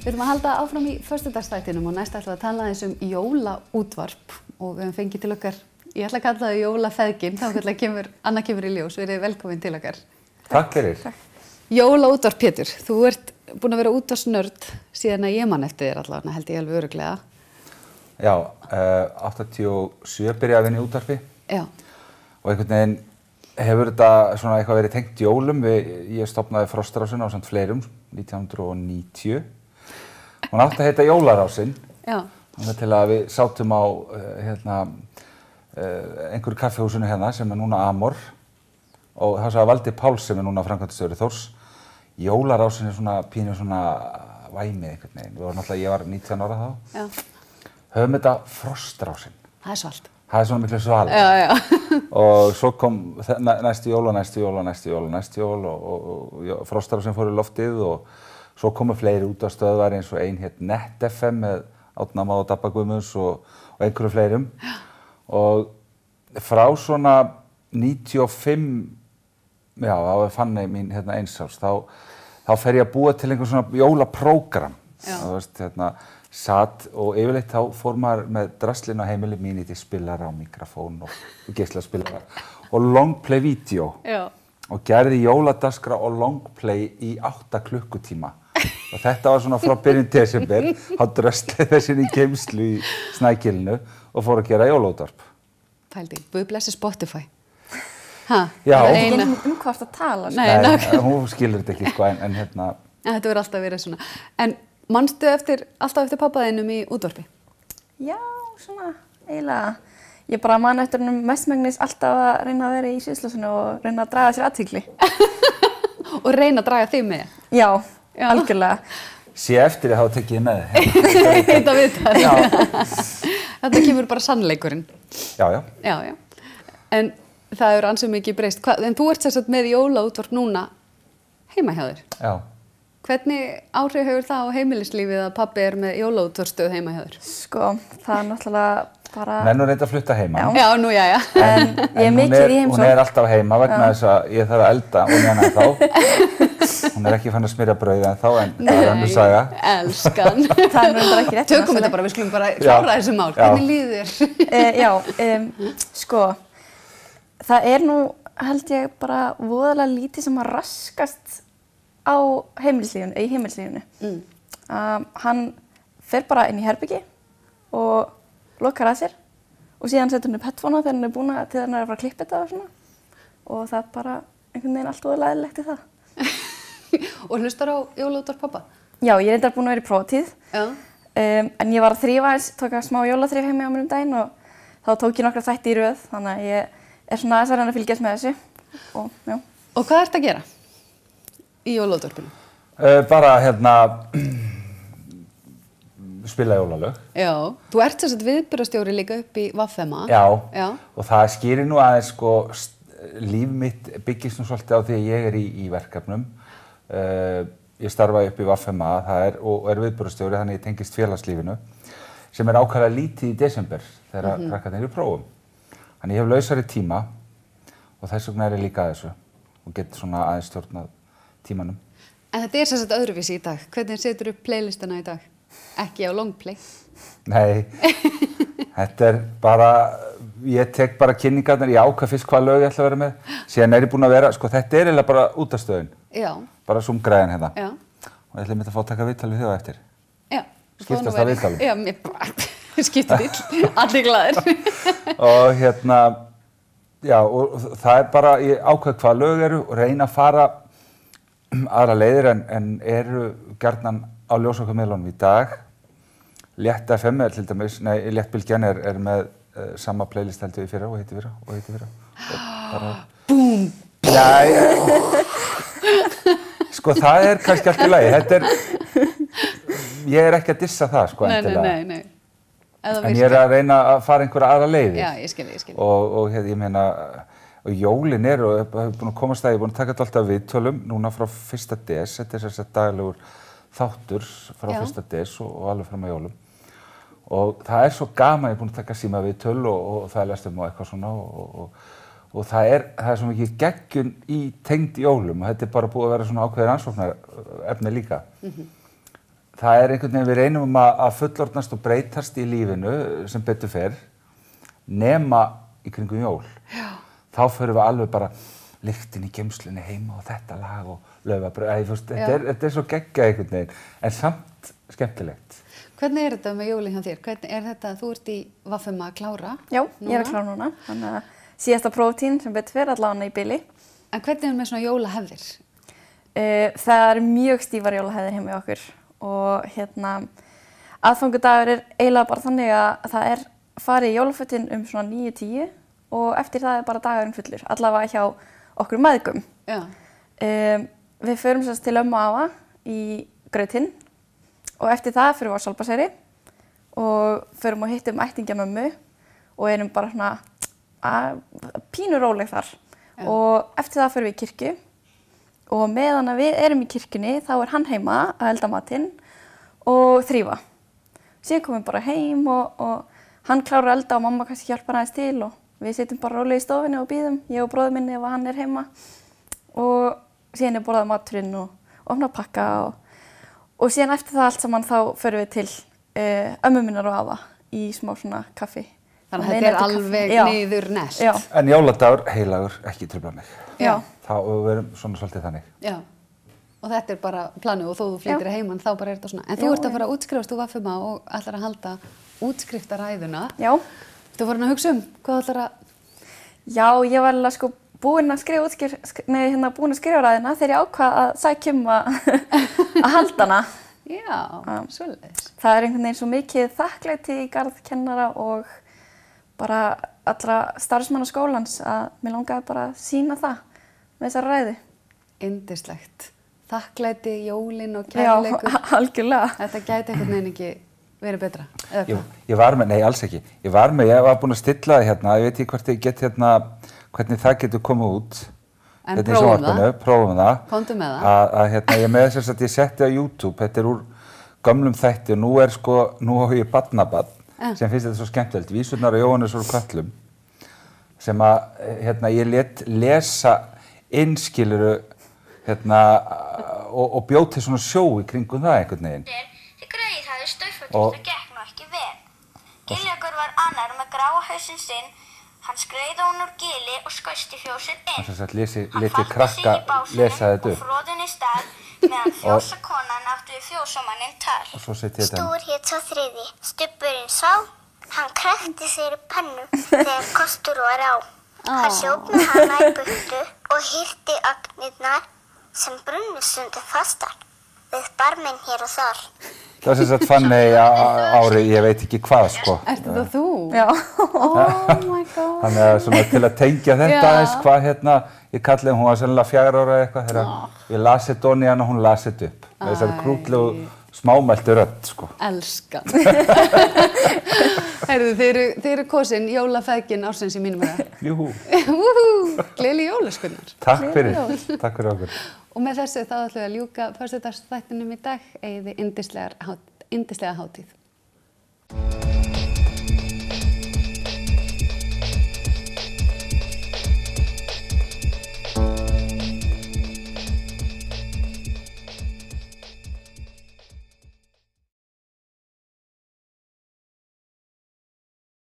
Við ætlum að halda áfram í föstudagsþættinum og næst ætlum við að tala aðeins jólaútvarp og við höfum fengið til okkar, ég ætla að kalla það jólafeðgin, þá Anna kemur í ljós, verið velkomin til okkar. Takk fyrir. Jólaútvarp Pétur, þú ert búin að vera útvarpsnörd síðan að ég man eftir þér allavega, held ég alveg örugglega. Já, 87 byrjaði að vinna í útvarpi. Já. Og einhvern veginn hefur þetta svona eitthvað verið tengt jólum. Ég stofnaði Frostrásin ásamt fleirum 1990. Hún átti að heita Jólarásin. Já. Þannig til að við sátum á einhverju kaffihúsinu hérna sem núna Amor. Og það sagði Valdi Páls sem núna framkvæmdastjóri Þórs. Jólarásin svona pínu svona væmið einhvern veginn. Ég var 19 ára þá. Já. Höfum þetta Frostrásin. Það svalt. Það svona miklu svalur. Já. Og svo kom næstu jól og Frostrásin fór í loftið og svo komu fleiri útvarpsstöðvar eins og ein hét Net FM með Árna Má og Dabba Guðmunds og einhverjum fleirum. Og frá svona 95, já, þá Fanney mín eins árs, þá fer ég að búa til einhver svona jólaprógram. Þú veist, satt og yfirleitt þá fór maður með draslinn á heimili mín í spilara og mikrofón og geislaspilara og longplay vídeó. Já. Og gerði jóladaskra og longplay í 8 klukkutíma. Og þetta var svona frá byrjun desember, þá dröslaði þessi í geymslu í Snægilinu og fór að gera jólaútvarp. Pældi, Guð blessi Spotify. Ha? Já. Það er ekki hvað að tala. Nei, hún skilur þetta ekki sko, en hérna. Þetta verður alltaf verið svona. En manstu alltaf eftir pabbaðinum í útvarpi? Já, svona, eiginlega. Ég bara man eftir mestmegnis alltaf að reyna að vera í sviðsljósinu og reyna að draga sér athygli. Og reyna að draga þig með? Já, algjörlega. Sé eftir að hafa tekið þið með þig. Þetta viðtal. Þetta kemur bara sannleikurinn. Já. Já. En það er ansi mikið breyst. En þú ert sérstætt með jólaútvarp núna heima hjá þér. Já. Hvernig áhrif hefur það á heimilislífið að pabbi er með jólaútvarpsstöð heima hjá þér? Sko, það er náttúrulega bara... Menn hún reyndi að flutta heima. Já, nú jæja. En ég er mikið í heimsókn. Hún er alltaf heima vegna þess að ég þarf að elda og hérna þá. Hún er ekki fann að smyrja brauð en þá, en það er önnur saga. Elskan. Það er náttúrulega ekki rétt. Tökum þetta bara, við skulum bara klára þessu mál. Hvernig líður þér? Sko, það er nú, held ég, bara voðalega lítið sem að raskast á heimilislífinu. Hann fer bara inn í herbyggi og lokar að sér og síðan setur hann upp headphonea þegar hann er búin til hann er að fara að klippa þetta og svona og það er bara einhvern veginn allt voðalega eðlilegt í það. Og hlustar á jólaútvarp pabba? Já, ég er reyndar búin að vera í prófatíð. Já. En ég var að þrífa tók að smá jólaþrif heimi á mér daginn og þá tók ég nokkra þætti í röð þannig að ég er svona aðeins að reyna að fylgjast með þessu og já. Og hvað ertu að gera í jólaútvarpinu? Bara spila jólalög. Já, þú ert þess að viðburðarstjóri líka upp í VFMA. Já, og það skýrir nú aðeins sko, líf mitt byggist nú svolítið á því að ég er í verkefnum. Ég starfa upp í VFMA og er viðburðarstjóri þannig ég tengist félagslífinu sem er ákaflega lítið í desember þegar krakkarnir eru í prófum. Þannig ég hef lausari tíma og þess vegna er ég líka að þessu og get svona aðeins stjórnað tímanum. En þetta er sem sagt öðruvísi í dag. Hvernig setur upp playlistana í dag? Ekki á longplay? Nei, þetta er bara, ég tek bara kynningarnar, ég ákvað fyrst hvað lög ég ætla að vera með. Síðan er ég búin að vera, sko þetta er eiginlega bara útastöðin. Já. Bara Zoom-græðin hérna. Já. Og ég ætla að fá að taka viðtalið þig á eftir. Já. Skiptast það viðtalið? Já, mér bara skiptir vill, allir glaðir. Og já, og það er bara, ég ákvað hvað lög eru og reyna að fara aðra leiðir en eru gjarnan á ljósvakamiðlunum í dag. Létt FM er til dæmis, Léttbylgjan er með sama playlist heldur í fyrra og hitti fyrra. Búm! Sko það er kannski allt í lagi, ég er ekki að dissa það sko endilega. Nei. En ég er að reyna að fara einhverja aðra leiðir. Já, ég skil. Og ég meina, og jólin og ég hef búin að komast að ég er búin að taka þetta alltaf viðtölum núna frá 1. des, þetta er þess að daglegur þáttur frá 1. des og alveg fram að jólum. Og það er svo gaman, ég er búin að taka síma viðtöl og það er lestum og eitthvað svona og það er svo mikið geggjun í tengd jólum og þetta er bara búið að vera svona ákveðin rannsóknarefni líka. það einhvern veginn, við reynum að fullorðnast og breytast í lífinu sem betur fer, nema í kringum jól. Já. Þá förum við alveg bara lyktin í geymslunni heima og þetta lag og laufabrauð. Þetta svo geggjað einhvern veginn, en samt skemmtilegt. Hvernig þetta með jólin hjá þér? Hvernig þetta, þú ert í Vaffema að klára? Já, ég að klára núna. Þannig að síðasta próftíðin sem betur fer allavega í bili. En hvernig með svona jólahefðir? Það mjög stífar jólahefðir heima í okkur og aðfangudagur eiginlega bara þannig að það farið í jólafötin svona 9-10 og eftir það bara dagurinn fullur, allavega hjá okkur mæðgum. Já. Við förum sérst til ömmu og afa í grautinn og eftir það förum við á Svalbarðseyri og förum og hittum ættingja mömmu og erum bara svona pínu róleg þar. Já. Og eftir það förum við í kirkju og meðan að við erum í kirkjunni þá hann heima að elda matinn og þrífa. Síðan komum við bara heim og hann klárar að elda og mamma kannski hjálpar aðeins til og við sitjum bara rólega í stofunni og bíðum, ég og bróður minni ef hann heima. Og síðan borðað maturinn og opnað pakka og síðan eftir það allt saman þá förum við til ömmu minnar og afa í smá svona kaffi. Þannig að þetta alveg niður nelt. Já. En jóladagur, heilagur, ekki trufla mig. Já. Þá við erum svona svolítið þannig. Já. Og þetta bara planið og þó þú flyttir heimann þá bara þetta svona. En þú ert að fara að útskrifast úr Vaffema og ætlar að halda útskriftaræðuna. Já. Þú voru að hugsa hvað ætlar að... Já, ég var alveg búin að skrifa ræðina þegar ég ákvað að sækja að halda hana. Já, svoleiðis. Það einhvern veginn svo mikið þakklæti í garð kennara og bara allra starfsmanna skólans að mér langaði bara að sýna það með þessari ræðu. Yndislegt. Þakklæti, jólin og kærleikur. Já, algjörlega. Þetta gæti einhvern veginn ekki verið betra, eða hvað? Ég var með, nei alls ekki. Ég var búin að stilla það hérna, ég veit ekki hvort ég get hvernig það getur komið út. En prófum það. Komdu með það. Ég setti á YouTube, þetta úr gömlum þætti og nú á ég barnabarn sem finnst þetta svo skemmtilegt. Vísurnar á Jóhannes úr köllum sem ég lét lesa innskiluru og bjóð til svona sjó í kringum það einhvern veginn. Þið greiðir hafði staufakert og gekk nú ekki vel. Giljagur var annar með gráa hausinn sinn. Hann skreið hún úr gili og skaust í fjósið inn. Hann léti krakka lesa þetta upp. Og fróðunni stað meðan fjósakonan átti við fjósamanninn tal. Og svo setja þetta. Stúr hét sá þriði. Stubburinn sá. Hann krækti sér í pennu þegar kostur var á. Hann hljóp með hana í burtu og hirti agnirnar sem brunnu stundum fastar við barminn hér og þar. Það sem sagt Fanney árið, ég veit ekki hvað sko. Ertu það þú? Já. Oh my god. Þannig að svona til að tengja þetta aðeins hvað ég kalli hún var sennilega 4 ára eða eitthvað þegar ég las þetta onni hana og hún las þetta upp. Með þessari krútlegu smámæltu rödd sko. Elskan. Heyrðu, þið eru kosin jólafeðgin ársins í mínum huga. Júhú. Gleðileg jólaskunnar. Takk fyrir okkur. Og með þessu þá ætlum við að ljúka föstudagsþættinum í dag, eigið þið yndislega hátíð.